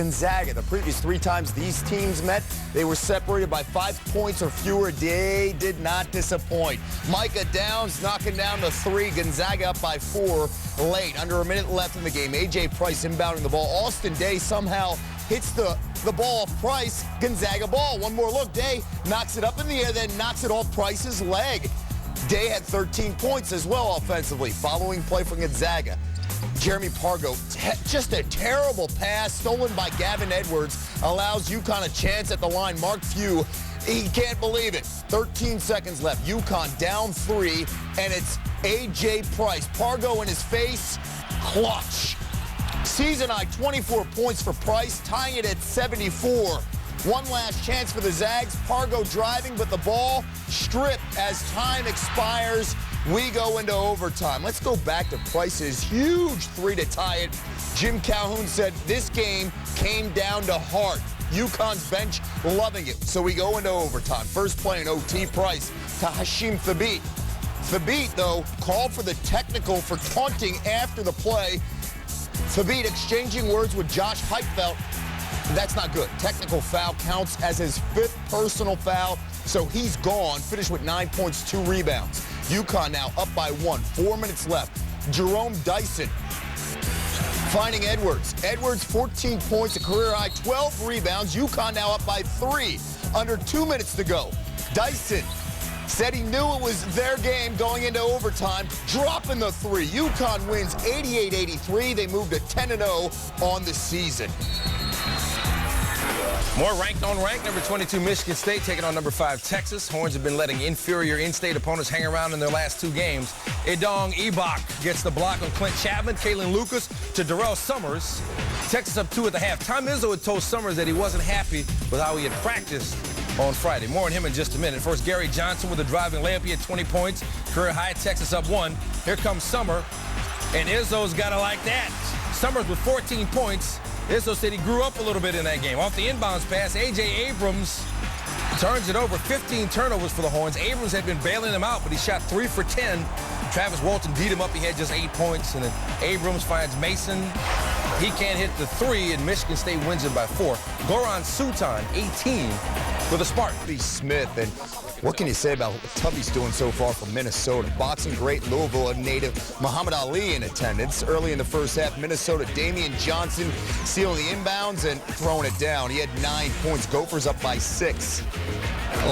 Gonzaga. The previous 3 times these teams met, they were separated by 5 points or fewer. They did not disappoint. Micah Downs knocking down the 3. Gonzaga up by 4 late. Under a minute left in the game. A.J. Price inbounding the ball. Austin Day somehow hits the ball off Price. Gonzaga ball. One more look. Day knocks it up in the air, then knocks it off Price's leg. Day had 13 points as well offensively. Following play for Gonzaga. Jeremy Pargo, just a terrible pass stolen by Gavin Edwards, allows UConn a chance at the line. Mark Few, he can't believe it. 13 seconds left. UConn down 3, and it's A.J. Price. Pargo in his face, clutch. Season-high 24 points for Price, tying it at 74. One last chance for the Zags. Pargo driving, but the ball stripped as time expires. We go into overtime. Let's go back to Price's huge 3 to tie it. Jim Calhoun said this game came down to heart. UConn's bench loving it. So we go into overtime. First play in OT, Price to Hashim Thabit. Thabit, though, called for the technical for taunting after the play. Thabit exchanging words with Josh Heupfeld. That's not good. Technical foul counts as his 5th personal foul, so he's gone. Finished with 9 points, 2 rebounds. UConn now up by 1. 4 minutes left. Jerome Dyson finding Edwards. Edwards 14 points, a career high, 12 rebounds. UConn now up by 3. Under 2 minutes to go. Dyson said he knew it was their game going into overtime, dropping the 3. UConn wins 88-83. They move to 10-0 on the season. More ranked on ranked. Number 22, Michigan State taking on number 5, Texas. Horns have been letting inferior in-state opponents hang around in their last 2 games. Idong Ibok gets the block on Clint Chapman. Kalen Lucas to Darrell Summers. Texas up 2 at the half. Tom Izzo had told Summers that he wasn't happy with how he had practiced on Friday. More on him in just a minute. First, Gary Johnson with a driving layup. He had 20 points. Career high. Texas up 1. Here comes Summer. And Izzo's got it like that. Summers with 14 points. Izzo said he grew up a little bit in that game. Off the inbounds pass, A.J. Abrams turns it over. 15 turnovers for the Horns. Abrams had been bailing him out, but he shot 3 for 10. Travis Walton beat him up. He had just 8 points. And then Abrams finds Mason. He can't hit the 3, and Michigan State wins it by 4. Goran Suton, 18, with a spark. Smith, and what can you say about what Tubby's doing so far from Minnesota? Boxing great, Louisville native Muhammad Ali in attendance. Early in the first half, Minnesota, Damian Johnson sealing the inbounds and throwing it down. He had 9 points. Gophers up by 6.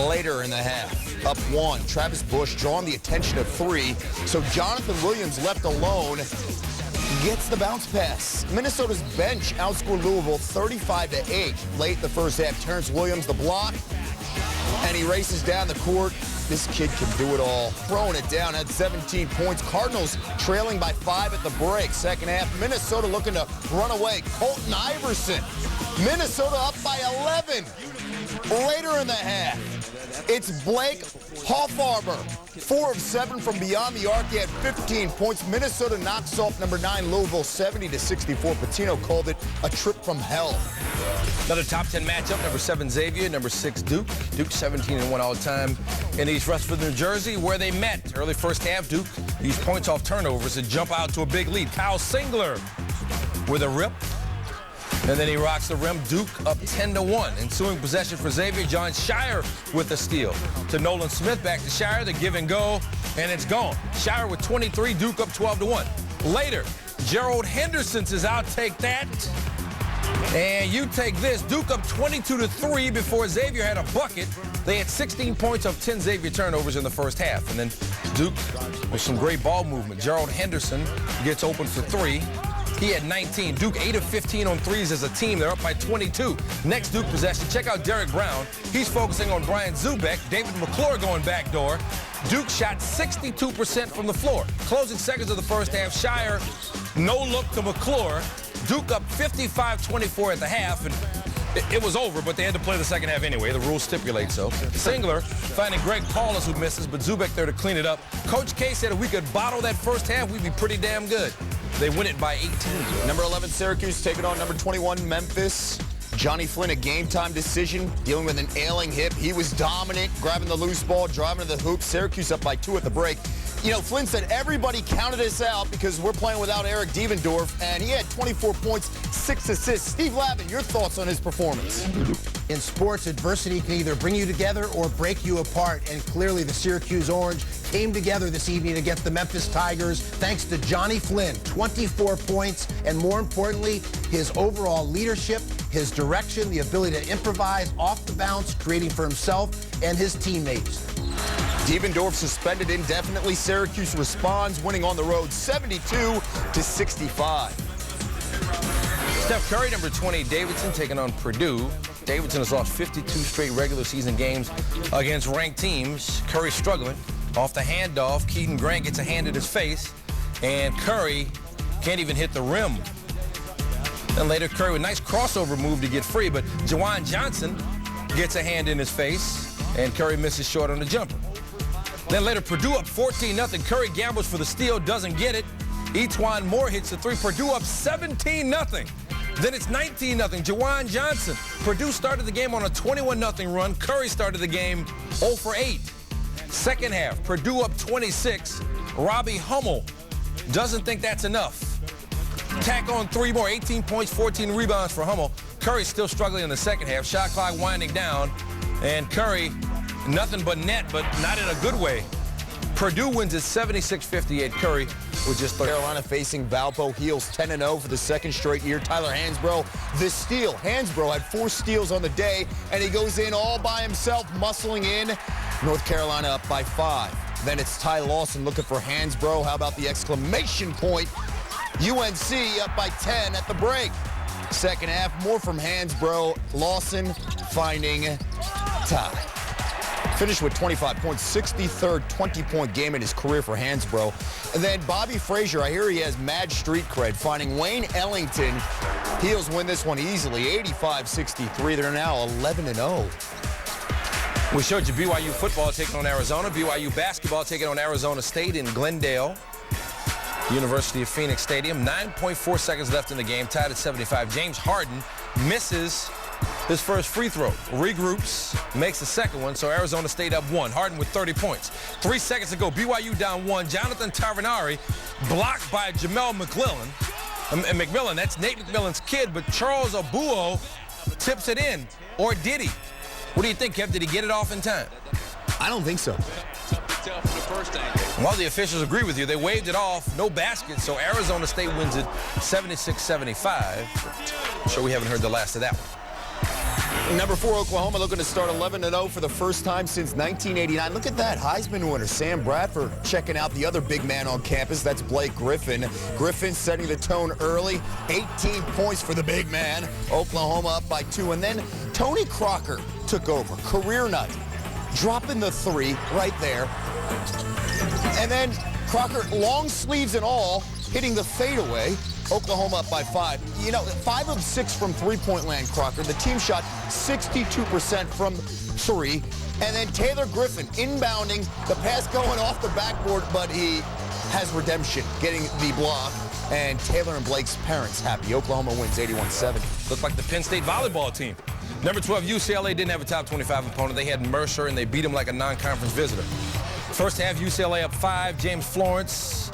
Later in the half, up 1. Travis Bush drawing the attention of 3. So Jonathan Williams left alone. Gets the bounce pass. Minnesota's bench outscored Louisville 35-8 late the first half. Terrence Williams the block, and he races down the court. This kid can do it all. Throwing it down, had 17 points. Cardinals trailing by 5 at the break. Second half, Minnesota looking to run away. Colton Iverson. Minnesota up by 11. Later in the half, it's Blake Hoffarber. 4 of 7 from beyond the arc. He had 15 points. Minnesota knocks off number 9 Louisville 70-64. Patino called it a trip from hell. Another top 10 matchup. Number 7 Xavier, number 6 Duke. Duke 17-1 all time in East Rutherford, New Jersey, where they met. Early first half, Duke used points off turnovers to jump out to a big lead. Kyle Singler with a rip. And then he rocks the rim. Duke up 10-1. Ensuing possession for Xavier. John Shire with the steal. To Nolan Smith, back to Shire. The give and go, and it's gone. Shire with 23. Duke up 12-1. Later, Gerald Henderson says, "I'll take that." And you take this. Duke up 22-3 before Xavier had a bucket. They had 16 points off 10 Xavier turnovers in the first half. And then Duke with some great ball movement. Gerald Henderson gets open for 3. He had 19. Duke 8 of 15 on 3s as a team. They're up by 22. Next Duke possession. Check out Derek Brown. He's focusing on Brian Zubek. David McClure going backdoor. Duke shot 62% from the floor. Closing seconds of the first half. Shire, no look to McClure. Duke up 55-24 at the half, and it was over, but they had to play the second half anyway. The rules stipulate so. Singler finding Greg Paulus, who misses, but Zubek there to clean it up. Coach K said if we could bottle that first half, we'd be pretty damn good. They win it by 18. Number 11, Syracuse taking on number 21, Memphis. Johnny Flynn, a game-time decision, dealing with an ailing hip. He was dominant, grabbing the loose ball, driving to the hoop. Syracuse up by 2 at the break. You know, Flynn said everybody counted us out because we're playing without Eric Devendorf, and he had 24 points, 6 assists. Steve Lavin, your thoughts on his performance? In sports, adversity can either bring you together or break you apart, and clearly the Syracuse Orange came together this evening against the Memphis Tigers thanks to Johnny Flynn, 24 points, and more importantly, his overall leadership, his direction, the ability to improvise off the bounce, creating for himself and his teammates. Devendorf suspended indefinitely. Syracuse responds, winning on the road 72-65. Steph Curry, number 20, Davidson, taking on Purdue. Davidson has lost 52 straight regular season games against ranked teams. Curry struggling. Off the handoff, Keaton Grant gets a hand in his face, and Curry can't even hit the rim. Then later, Curry with a nice crossover move to get free, but Juwan Johnson gets a hand in his face, and Curry misses short on the jumper. Then later, Purdue up 14-0. Curry gambles for the steal, doesn't get it. E'Twaun Moore hits the three. Purdue up 17-0. Then it's 19-0. Juwan Johnson. Purdue started the game on a 21-0 run. Curry started the game 0 for 8. Second half, Purdue up 26. Robbie Hummel doesn't think that's enough. Tack on 3 more, 18 points, 14 rebounds for Hummel. Curry still struggling in the second half. Shot clock winding down, and Curry nothing but net, but not in a good way. Purdue wins at 76-58. Curry with just 30. Carolina facing Valpo, heels 10-0 for the second straight year. Tyler Hansbrough, the steal. Hansbrough had 4 steals on the day, and he goes in all by himself, muscling in. North Carolina up by 5. Then it's Ty Lawson looking for Hansbrough. How about the exclamation point? UNC up by 10 at the break. Second half, more from Hansbrough. Lawson finding Ty. Finished with 25 points, 63rd 20-point game in his career for Hansbrough. And then Bobby Frazier, I hear he has mad street cred, finding Wayne Ellington. Heels win this one easily, 85-63. They're now 11-0. We showed you BYU football taking on Arizona, BYU basketball taking on Arizona State in Glendale, University of Phoenix Stadium. 9.4 seconds left in the game, tied at 75. James Harden misses his first free throw, regroups, makes the second one, so Arizona State up 1. Harden with 30 points. 3 seconds to go, BYU down 1. Jonathan Tavernieri blocked by Jamel McMillan. That's Nate McMillan's kid, but Charles Abuo tips it in. Or did he? What do you think, Kev? Did he get it off in time? I don't think so. While the officials agree with you, they waved it off, no basket, so Arizona State wins it 76-75. I'm sure we haven't heard the last of that one. Number 4, Oklahoma looking to start 11-0 for the first time since 1989. Look at that, Heisman winner Sam Bradford checking out the other big man on campus. That's Blake Griffin. Griffin setting the tone early, 18 points for the big man. Oklahoma up by 2, and then Tony Crocker took over, career night, dropping the 3 right there. And then Crocker, long sleeves and all, hitting the fadeaway. Oklahoma up by 5. You know, 5 of 6 from three-point land, Crocker. The team shot 62% from 3. And then Taylor Griffin inbounding, the pass going off the backboard, but he has redemption, getting the block. And Taylor and Blake's parents happy. Oklahoma wins 81-70. Looked like the Penn State volleyball team. Number 12, UCLA didn't have a top 25 opponent. They had Mercer, and they beat them like a non-conference visitor. First half, UCLA up 5. James Florence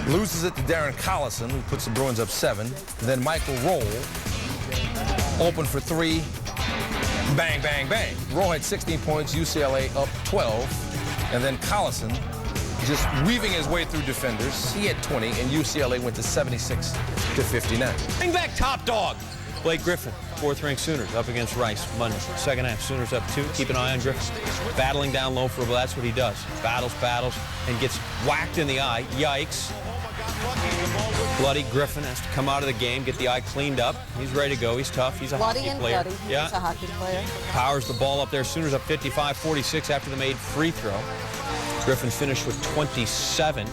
loses it to Darren Collison, who puts the Bruins up 7. Then Michael Roll, open for 3. Bang, bang, bang. Roll had 16 points, UCLA up 12. And then Collison just weaving his way through defenders. He had 20, and UCLA went to 76-59. Bring back top dog. Blake Griffin, 4th-ranked Sooners, up against Rice Monday. Second half, Sooners up 2. Keep an eye on Griffin. Battling down low for a ball. That's what he does. Battles, and gets whacked in the eye. Yikes. Bloody Griffin has to come out of the game, get the eye cleaned up. He's ready to go. He's tough. He's a hockey player. Bloody. He's a hockey player. Powers the ball up there. Sooners up 55-46 after the made free throw. Griffin finished with 27.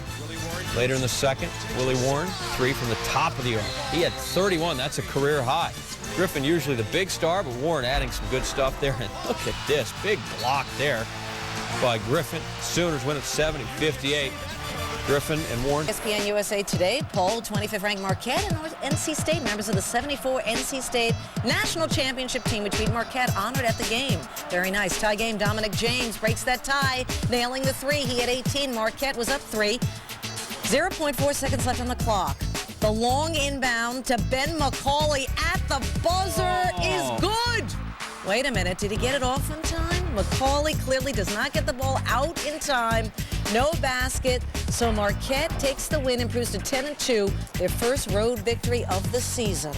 Later in the second, Willie Warren, 3 from the top of the arc. He had 31. That's a career high. Griffin usually the big star, but Warren adding some good stuff there. And look at this. Big block there by Griffin. Sooners win at 70-58. Griffin and Warren. ESPN USA Today poll 25th ranked Marquette and NC State, members of the 74 NC State National Championship team, which beat Marquette, honored at the game. Very nice. Tie game. Dominic James breaks that tie, nailing the three. He had 18. Marquette was up 3. 0.4 seconds left on the clock. The long inbound to Ben McCauley at the buzzer is good. Wait a minute. Did he get it off in time? McCauley clearly does not get the ball out in time. No basket. So Marquette takes the win, improves to 10-2, their first road victory of the season.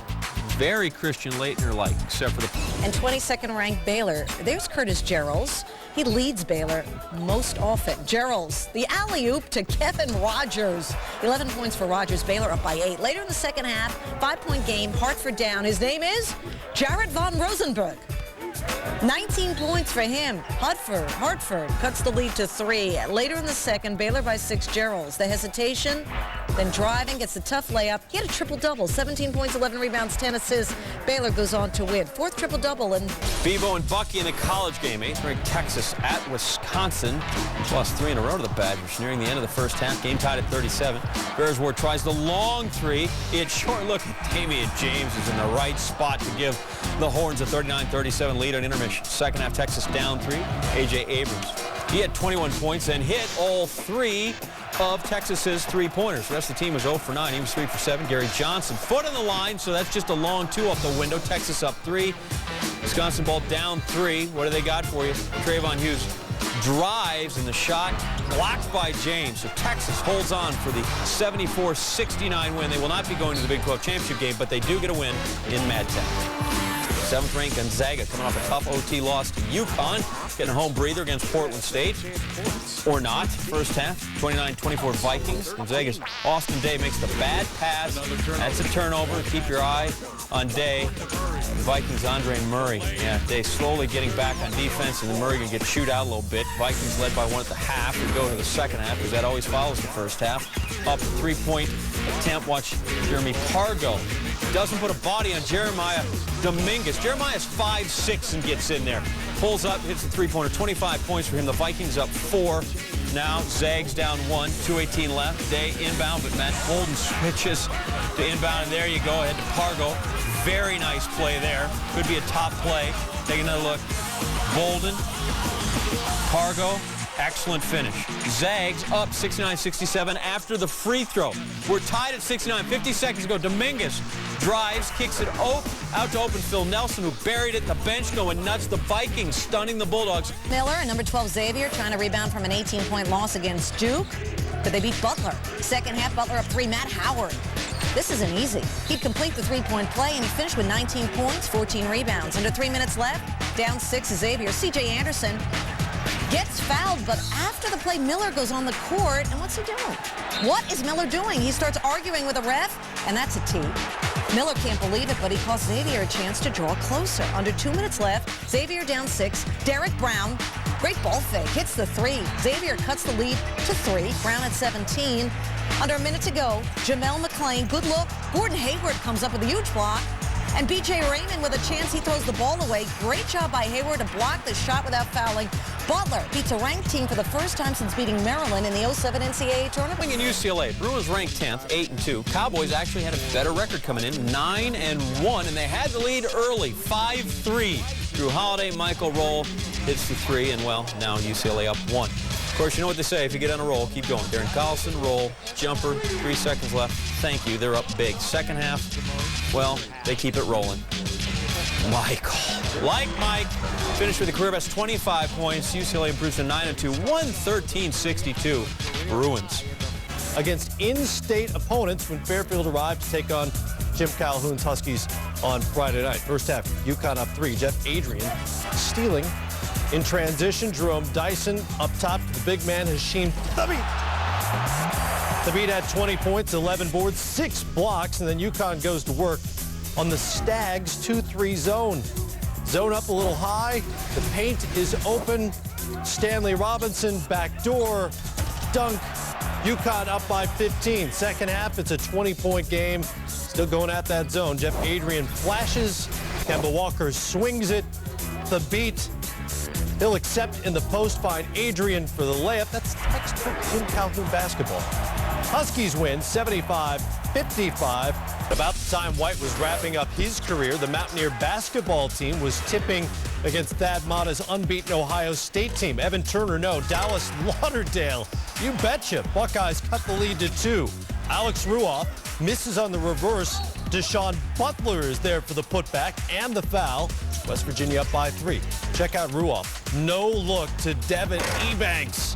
Very Christian Laettner-like, except for the... And 22nd ranked Baylor. There's Curtis Jerrells. He leads Baylor most often. Jerrells, the alley-oop to Kevin Rogers. 11 points for Rogers. Baylor up by 8. Later in the second half, 5-point game, Hartford down. His name is Jared Von Rosenberg. 19 points for him. Hartford cuts the lead to 3. Later in the second, Baylor by 6, Jerrells. The hesitation, then driving, gets the tough layup. He had a triple-double, 17 points, 11 rebounds, 10 assists. Baylor goes on to win. 4th triple-double. And Bevo and Bucky in the college game. 8th-ranked Texas at Wisconsin. Lost 3 in a row to the Badgers nearing the end of the first half. Game tied at 37. Bearsworth tries the long 3. It's short. Look, Damian James is in the right spot to give the Horns a 39-37 lead on intermission. Second half, Texas down 3. A.J. Abrams. He had 21 points and hit all 3 of Texas's 3-pointers. The rest of the team was 0 for 9. He was 3 for 7. Gary Johnson, foot on the line, so that's just a long 2 off the window. Texas up 3. Wisconsin ball down 3. What do they got for you? Trayvon Hughes drives, and the shot blocked by James. So Texas holds on for the 74-69 win. They will not be going to the Big 12 championship game, but they do get a win in MadTech. 7th-ranked Gonzaga coming off a tough OT loss to UConn, getting a home breather against Portland State. Or not. First half, 29-24 Vikings. Gonzaga's Austin Day makes the bad pass. That's a turnover. Keep your eye on Day. Vikings Andre Murray. Yeah, Day slowly getting back on defense, and then Murray going to get chewed out a little bit. Vikings led by 1 at the half. We go to the second half, because that always follows the first half. Up 3-point attempt. Watch Jeremy Pargo. Doesn't put a body on Jeremiah Dominguez. Jeremiah's 5'6" and gets in there. Pulls up, hits the 3-pointer. 25 points for him. The Vikings up 4. Now Zags down 1. 2:18 left. Day inbound, but Matt Holden switches to inbound, and there you go. Ahead to Pargo. Very nice play there. Could be a top play. Take another look. Bolden. Pargo. Excellent finish. Zags up 69-67 after the free throw. We're tied at 69. 50 seconds ago, Dominguez drives, kicks it out to open Phil Nelson, who buried it. The bench going nuts. The Vikings stunning the Bulldogs. Miller and number 12 Xavier trying to rebound from an 18-point loss against Duke, but they beat Butler. Second half, Butler up 3. Matt Howard. This isn't easy. He'd complete the 3-point play, and he finished with 19 points, 14 rebounds. Under 3 minutes left, down 6 Xavier. C.J. Anderson gets fouled, but after the play, Miller goes on the court, and what's he doing? What is Miller doing? He starts arguing with a ref, and that's a tee. Miller can't believe it, but he cost Xavier a chance to draw closer. Under 2 minutes left, Xavier down 6. Derek Brown, great ball fake, hits the 3. Xavier cuts the lead to 3. Brown at 17. Under a minute to go, Jamel McClain, good look. Gordon Hayward comes up with a huge block. And B.J. Raymond with a chance, he throws the ball away. Great job by Hayward to block the shot without fouling. Butler beats a ranked team for the first time since beating Maryland in the 07 NCAA tournament. In UCLA, Bruins ranked 10th, 8-2. Cowboys actually had a better record coming in, 9-1, and they had the lead early, 5-3. Drew Holiday, Michael Roll hits the 3, and well, now UCLA up 1. Of course, you know what they say, if you get on a roll, keep going. Darren Collison, roll, jumper, 3 seconds left. Thank you, they're up big. Second half, well, they keep it rolling. Michael, like Mike, finished with a career best 25 points. UCLA improves to 9-2, 113-62. Bruins. Against in-state opponents when Fairfield arrived to take on Jim Calhoun's Huskies on Friday night. First half, UConn up 3. Jeff Adrian stealing. In transition, Jerome Dyson up top to the big man, Hashim Thabit. Thabit had 20 points, 11 boards, 6 blocks, and then UConn goes to work on the Stags 2-3 zone. Zone up a little high. The paint is open. Stanley Robinson, backdoor, dunk. UConn up by 15. Second half, it's a 20-point game. Still going at that zone. Jeff Adrian flashes. Kemba Walker swings it. Thabit, he'll accept in the post, find Adrian for the layup. That's textbook Jim Calhoun basketball. Huskies win 75-55. About the time White was wrapping up his career, the Mountaineer basketball team was tipping against Thad Matta's unbeaten Ohio State team. Evan Turner, no. Dallas Lauderdale, you betcha. Buckeyes cut the lead to 2. Alex Ruoff misses on the reverse. Deshaun Butler is there for the putback and the foul. West Virginia up by 3. Check out Ruoff. No look to Devin Ebanks.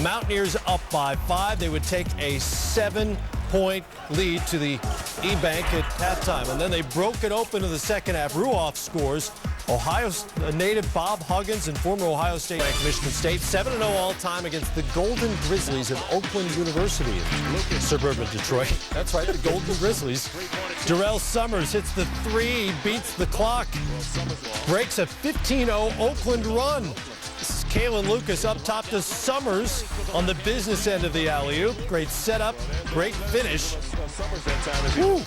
Mountaineers up by 5. They would take a 7-point lead to the Ebank at halftime. And then they broke it open in the second half. Ruoff scores. Ohio native Bob Huggins and former Ohio State ranked Michigan State 7-0 all-time against the Golden Grizzlies of Oakland University in suburban Detroit. That's right, the Golden Grizzlies. Darrell Summers hits the 3, beats the clock, breaks a 15-0 Oakland run. This is Kalen Lucas up top to Summers on the business end of the alley-oop. Great setup, great finish. Woo.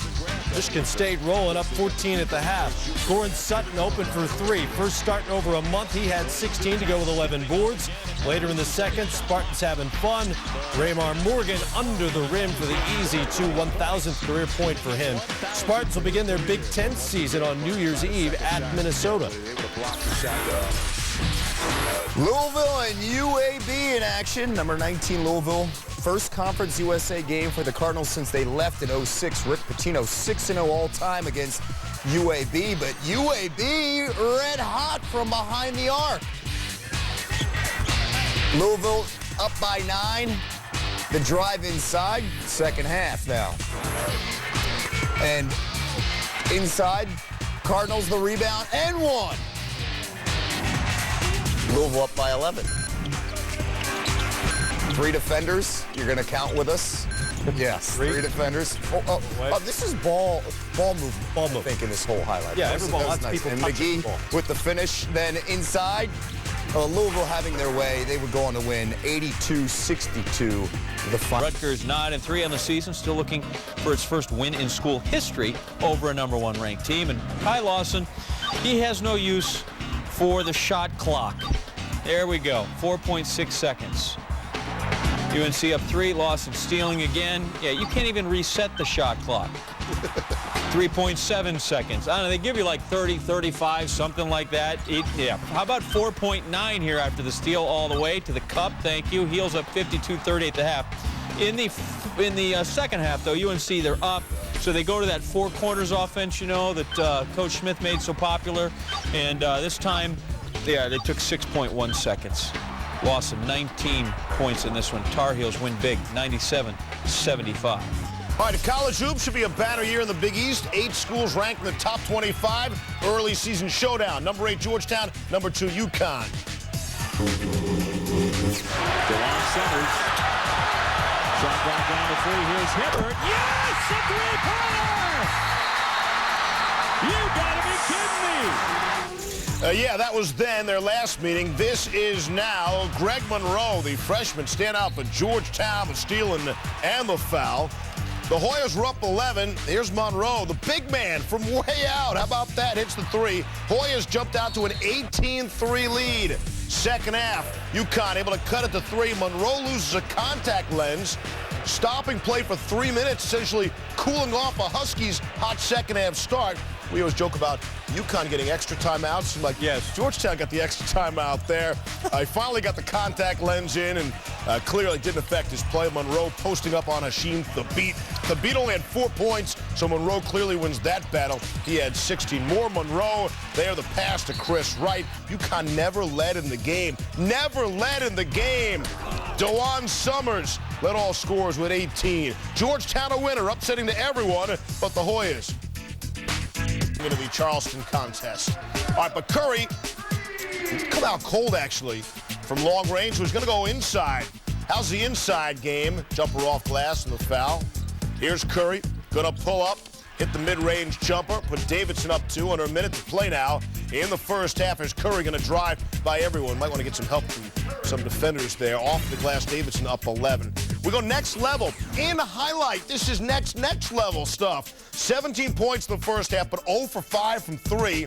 Michigan State rolling up 14 at the half. Goran Sutton open for 3. First start in over a month. He had 16 to go with 11 boards. Later in the second, Spartans having fun. Raymar Morgan under the rim for the easy 1,000th career point for him. Spartans will begin their Big Ten season on New Year's Eve at Minnesota. Louisville and UAB in action. Number 19 Louisville. First Conference USA game for the Cardinals since they left in 06. Rick Pitino 6-0 all-time against UAB, but UAB red hot from behind the arc. Louisville up by 9. The drive inside, second half now. And inside, Cardinals the rebound and 1. Louisville up by 11. 3 defenders. You're going to count with us? Yes, 3 defenders. This is ball movement. I think in this whole highlight. Yeah, every ball. Lots of people and McGee with the finish. Then inside, Louisville having their way. They would go on to win 82-62. The final. Rutgers 9-3 on the season, still looking for its first win in school history over a #1 ranked team. And Kai Lawson, he has no use for the shot clock. There we go, 4.6 seconds. UNC up 3, Lawson stealing again. Yeah, you can't even reset the shot clock. 3.7 seconds. I don't know, they give you like 30, 35, something like that. Yeah, how about 4.9 here after the steal all the way to the cup? Thank you. Heels up 52-30 at the half. In the second half, though, UNC, they're up. So they go to that 4 corners offense, you know, that Coach Smith made so popular. And this time, yeah, they took 6.1 seconds. Lawson, 19 points in this one. Tar Heels win big, 97-75. All right, the college hoops should be a banner year in the Big East. 8 schools ranked in the top 25. Early season showdown. Number 8, Georgetown. Number 2, UConn. DeJuan Summers. Shot clock down to 3. Here's Hibbert. Yes! A three-pointer! You gotta be kidding me! Yeah, that was then, their last meeting. This is now Greg Monroe, the freshman, stand out for Georgetown, the steal and the foul. The Hoyas were up 11. Here's Monroe, the big man from way out. How about that? Hits the 3. Hoyas jumped out to an 18-3 lead. Second half, UConn able to cut it to 3. Monroe loses a contact lens. Stopping play for 3 minutes, essentially cooling off a Huskies' hot second half start. We always joke about UConn getting extra timeouts. I'm like, yes, Georgetown got the extra timeout there. I finally got the contact lens in, and clearly didn't affect his play. Monroe posting up on Hasheem Thabeet. Thabeet only had 4 points, so Monroe clearly wins that battle. He had 16 more. Monroe, there the pass to Chris Wright. UConn never led in the game. Never led in the game. DeJuan Summers led all scorers with 18. Georgetown a winner, upsetting to everyone but the Hoyas. Going to be Charleston contest. All right, but Curry come out cold actually from long range. Was going to go inside. How's the inside game? Jumper off glass and the foul. Here's Curry, going to pull up, hit the mid-range jumper, put Davidson up 2 under a minute to play now. In the first half, is Curry going to drive by everyone. Might want to get some help from some defenders there. Off the glass, Davidson up 11. We go next level. In highlight, this is next level stuff. 17 points in the first half, but 0 for 5 from 3.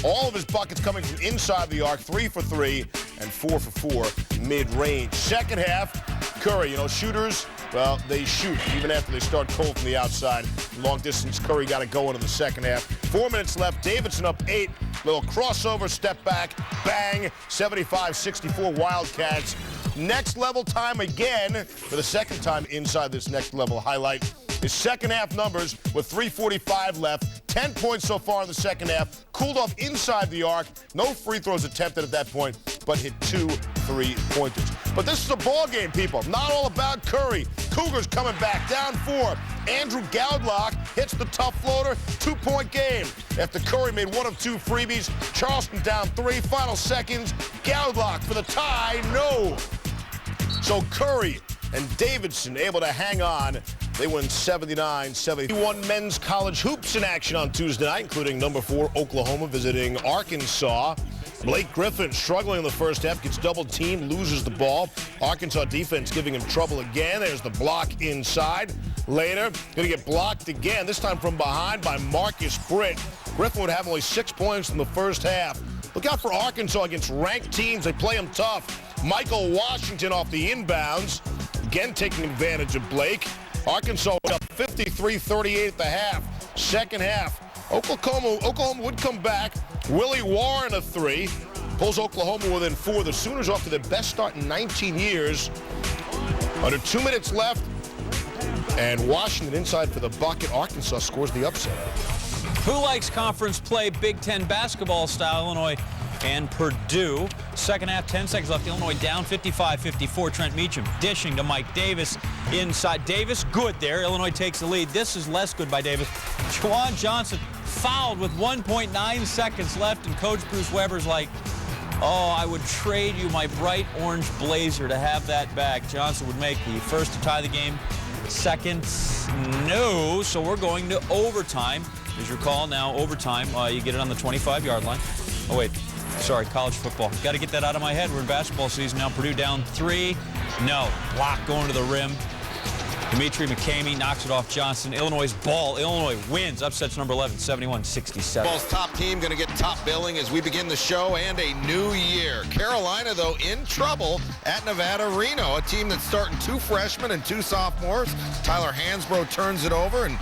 All of his buckets coming from inside the arc, 3 for 3 and 4 for 4 mid-range. Second half, Curry, you know, shooters well, they shoot even after they start cold from the outside. Long distance, Curry got to go into the second half. 4 minutes left. Davidson up 8. Little crossover, step back, bang, 75-64 Wildcats. Next level time again for the second time inside this next level highlight. His second half numbers with 3:45 left, 10 points so far in the second half, cooled off inside the arc, no free throws attempted at that point, but hit 2 3-pointers. But this is a ball game, people. Not all about Curry. Cougars coming back, down 4. Andrew Gaudlock hits the tough floater, 2-point game. After Curry made 1 of 2 freebies, Charleston down 3, final seconds. Gaudlock for the tie, no. So Curry and Davidson able to hang on. They win 79-71. Men's college hoops in action on Tuesday night, including number 4 Oklahoma visiting Arkansas. Blake Griffin struggling in the first half, gets double teamed, loses the ball. Arkansas defense giving him trouble again. There's the block inside. Later, going to get blocked again, this time from behind by Marcus Britt. Griffin would have only 6 points in the first half. Look out for Arkansas against ranked teams. They play them tough. Michael Washington off the inbounds, again taking advantage of Blake. Arkansas up 53-38 at the half. Second half, Oklahoma would come back. Willie Warren a 3. Pulls Oklahoma within 4. The Sooners off to their best start in 19 years. Under 2 minutes left. And Washington inside for the bucket. Arkansas scores the upset. Who likes conference play, Big Ten basketball style? Illinois and Purdue. Second half, 10 seconds left. Illinois down 55-54. Trent Meacham dishing to Mike Davis inside. Davis good there. Illinois takes the lead. This is less good by Davis. Juwan Johnson fouled with 1.9 seconds left, and Coach Bruce Weber's like, oh, I would trade you my bright orange blazer to have that back. Johnson would make the first to tie the game. Second, no. So we're going to overtime. As your call now, overtime. You get it on the 25-yard line. Oh, wait. Sorry, college football. Got to get that out of my head. We're in basketball season now. Purdue down 3. No. Block going to the rim. Dimitri McCamey knocks it off Johnson. Illinois' ball. Illinois wins. Upsets number 11, 71-67. Ball's top team going to get top billing as we begin the show and a new year. Carolina, though, in trouble at Nevada Reno, a team that's starting 2 freshmen and 2 sophomores. Tyler Hansbrough turns it over, and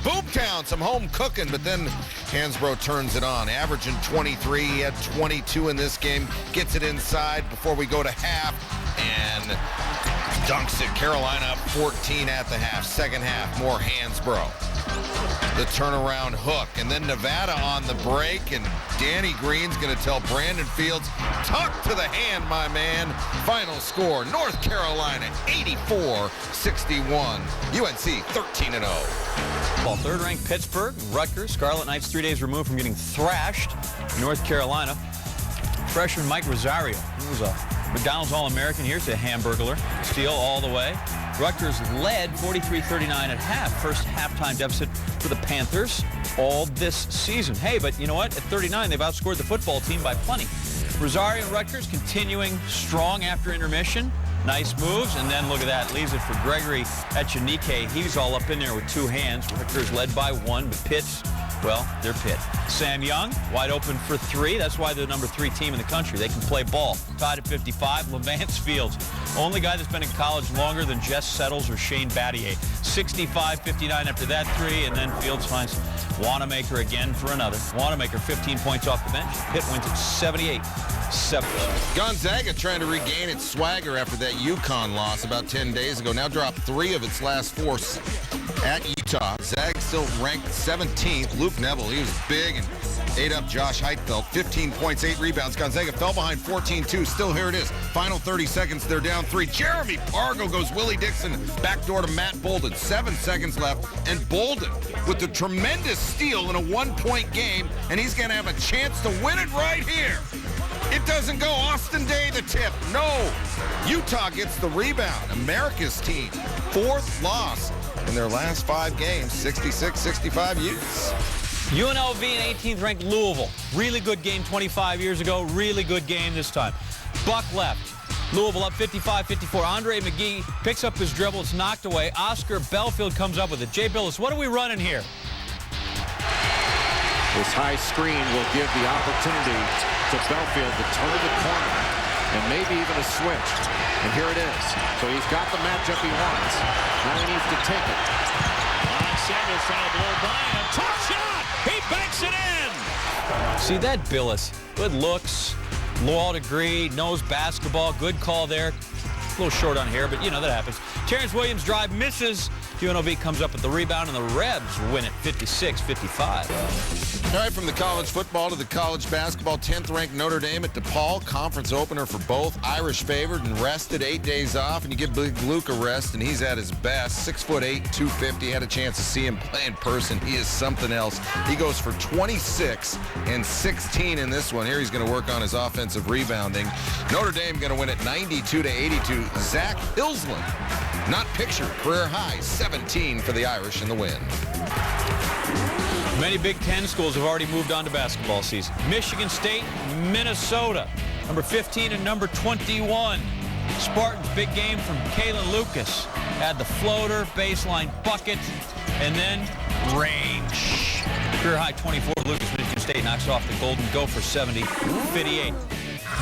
Boomtown, some home cooking, but then Hansbrough turns it on. Averaging 23, he had 22 in this game. Gets it inside before we go to half, and dunks it. Carolina up 14 at the half. Second half, more Hansbrough. The turnaround hook, and then Nevada on the break, and Danny Green's going to tell Brandon Fields, tuck to the hand, my man. Final score, North Carolina 84-61. UNC 13-0. Ball third-ranked Pittsburgh, Rutgers. Scarlet Knights 3 days removed from getting thrashed. North Carolina. Freshman Mike Rosario. He was a McDonald's All-American. Here's a Hamburglar. Steal all the way. Rutgers led 43-39 at half. First halftime deficit for the Panthers all this season. Hey, but you know what? At 39, they've outscored the football team by plenty. Rosario and Rutgers continuing strong after intermission. Nice moves, and then look at that. Leaves it for Gregory Echenike. He's all up in there with 2 hands. Rutgers led by 1, but Pitt's, well, they're Pitt. Sam Young, wide open for 3. That's why they're the number 3 team in the country. They can play ball. Tied at 55. Levance Fields, only guy that's been in college longer than Jess Settles or Shane Battier. 65-59 after that 3, and then Fields finds Wanamaker again for another. Wanamaker 15 points off the bench. Pitt wins at 78-7. Gonzaga trying to regain its swagger after that UConn loss about 10 days ago. Now dropped 3 of its last 4 at Utah. Zag still ranked 17th. Luke Neville, he was big and ate up Josh Heitfeld. 15 points, 8 rebounds. Gonzaga fell behind 14-2. Still here it is. Final 30 seconds, they're down 3. Jeremy Pargo goes Willie Dixon backdoor to Matt Bolden. 7 seconds left, and Bolden with a tremendous steal in a 1-point game, and he's going to have a chance to win it right here. It doesn't go. Austin Day the tip. No. Utah gets the rebound. America's team. 4th loss in their last 5 games. 66-65 Utes. UNLV and 18th ranked Louisville. Really good game 25 years ago. Really good game this time. Buck left. Louisville up 55-54. Andre McGee picks up his dribble. It's knocked away. Oscar Belfield comes up with it. Jay Billis, what are we running here? This high screen will give the opportunity to Belfield to turn the corner. and maybe even a switch. And here it is. So he's got the matchup he wants. Now he needs to take it. Samuels trying to blow by him. Tough shot. He banks it in. See that Billis, good looks, law degree, knows basketball, good call there. A little short on hair, but you know that happens. Terrence Williams drive misses. UNLV comes up with the rebound, and the Rebs win it 56-55. All right, from the college football to the college basketball, 10th-ranked Notre Dame at DePaul. Conference opener for both. Irish favored and rested, 8 days off. And you give Big Luke a rest, and he's at his best. 6'8", 250. Had a chance to see him play in person. He is something else. He goes for 26 and 16 in this one. Here he's going to work on his offensive rebounding. Notre Dame going to win it 92-82. Zach Hilsland, not pictured, career high, 17 for the Irish in the win. Many Big Ten schools have already moved on to basketball season. Michigan State, Minnesota, number 15 and number 21. Spartans, big game from Kalen Lucas. Had the floater, baseline bucket, and then range. Career high 24. Lucas, Michigan State knocks off the Golden Gopher 70-58.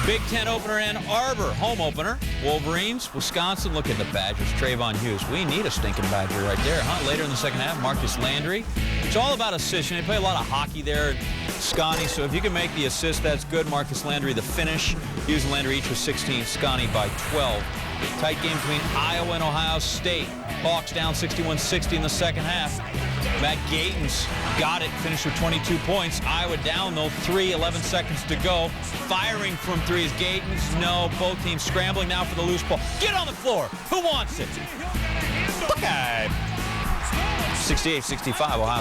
Big Ten opener, Ann Arbor, home opener. Wolverines, Wisconsin. Look at the Badgers, Trayvon Hughes. We need a stinking Badger right there, huh? Later in the second half, Marcus Landry. It's all about assists. They play a lot of hockey there at Scotty, so if you can make the assist, that's good. Marcus Landry, the finish. Hughes and Landry each with 16, Scotty by 12. Tight game between Iowa and Ohio State. Hawks down 61-60 in the second half. Matt Gatens got it, finished with 22 points. Iowa down, though, 11 seconds to go. Firing from three is Gatens. No, both teams scrambling now for the loose ball. Get on the floor. Who wants it? Okay. 68-65, Ohio